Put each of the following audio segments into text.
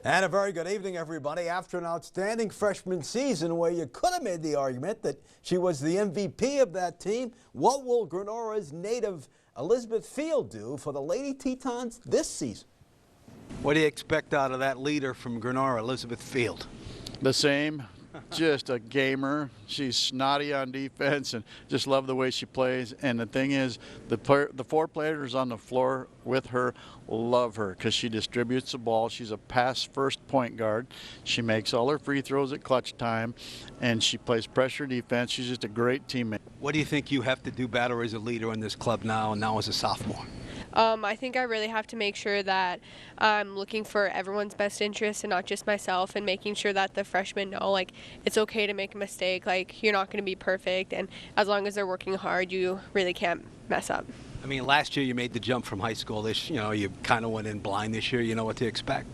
And a very good evening, everybody. After an outstanding freshman season where you could have made the argument that she was the MVP of that team, what will Grenora's native Elizabeth Field do for the Lady Tetons this season? What do you expect out of that leader from Grenora, Elizabeth Field? The same. Just a gamer. She's snotty on defense and just love the way she plays. And the thing is, the four players on the floor with her love her because she distributes the ball. She's a pass-first point guard. She makes all her free throws at clutch time, and she plays pressure defense. She's just a great teammate. What do you think you have to do better as a leader in this club now and now as a sophomore? I think I really have to make sure that I'm looking for everyone's best interest and not just myself, and making sure that the freshmen know, like, it's okay to make a mistake. Like, you're not going to be perfect, and as long as they're working hard, you really can't mess up. I mean, last year you made the jump from high school. You kind of went in blind. This year you know what to expect.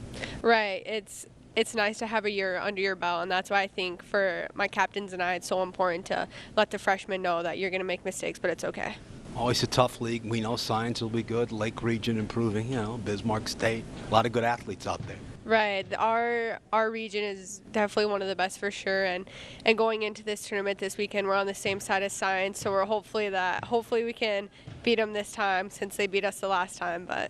Right. It's nice to have a year under your belt, and that's why I think for my captains and I, it's so important to let the freshmen know that you're going to make mistakes, but it's okay. Always a tough league. We know Science will be good. Lake Region improving. Bismarck State. A lot of good athletes out there. Right. Our region is definitely one of the best for sure. And going into this tournament this weekend, we're on the same side as Science, so we're hopefully we can beat them this time since they beat us the last time. But.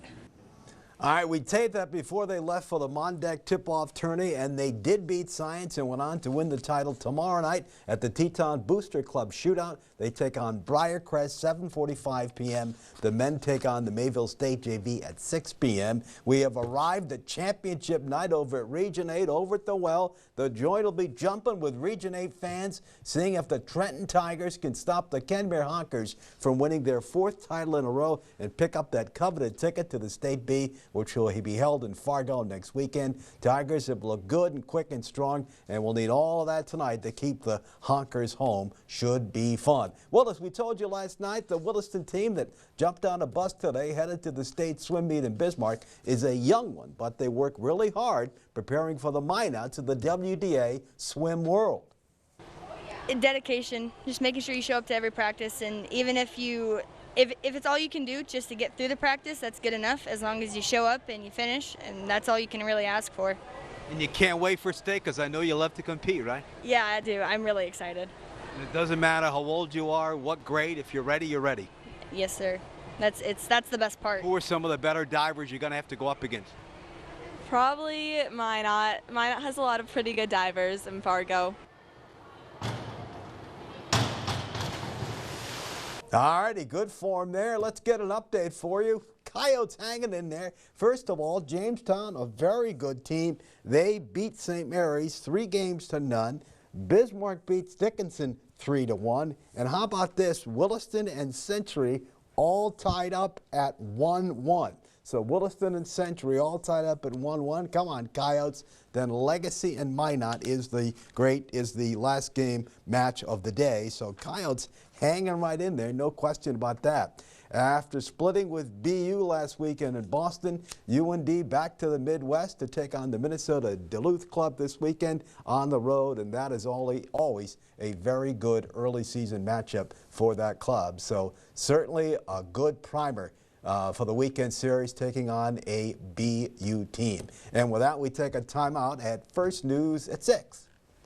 All right, we taped that before they left for the Mondeck tip-off tourney, and they did beat Science and went on to win the title tomorrow night at the Teton Booster Club Shootout. They take on Briarcrest, 7:45 p.m. The men take on the Mayville State JV at 6 p.m. We have arrived at championship night over at Region 8 over at the Well. The joint will be jumping with Region 8 fans, seeing if the Trenton Tigers can stop the Kenmare Honkers from winning their 4th title in a row and pick up that coveted ticket to the State B, which will be held in Fargo next weekend. Tigers have looked good and quick and strong, and we'll need all of that tonight to keep the Honkers home. Should be fun. Well, as we told you last night, the Williston team that jumped on a bus today headed to the state swim meet in Bismarck is a young one, but they work really hard preparing for the Minot of the WDA Swim World. Dedication, just making sure you show up to every practice, and even if it's all you can do just to get through the practice, that's good enough, as long as you show up and you finish, and that's all you can really ask for. And you can't wait for state because I know you love to compete, right? Yeah, I do. I'm really excited. And it doesn't matter how old you are, what grade, if you're ready, you're ready. Yes, sir. That's the best part. Who are some of the better divers you're going to have to go up against? Probably Minot. Minot has a lot of pretty good divers in Fargo. All righty, good form there. Let's get an update for you. Coyotes hanging in there. First of all, Jamestown, a very good team. They beat St. Mary's 3-0. Bismarck beats Dickinson 3-1. And how about this? Williston and Century all tied up at 1-1. So Williston and Century all tied up at 1-1. Come on, Coyotes. Then Legacy and Minot is the last game match of the day. So Coyotes hanging right in there, no question about that. After splitting with BU last weekend in Boston, UND back to the Midwest to take on the Minnesota Duluth Club this weekend on the road, and that is always a very good early season matchup for that club. So certainly a good primer for the weekend series, taking on a BU team. And with that, we take a timeout at First News at 6.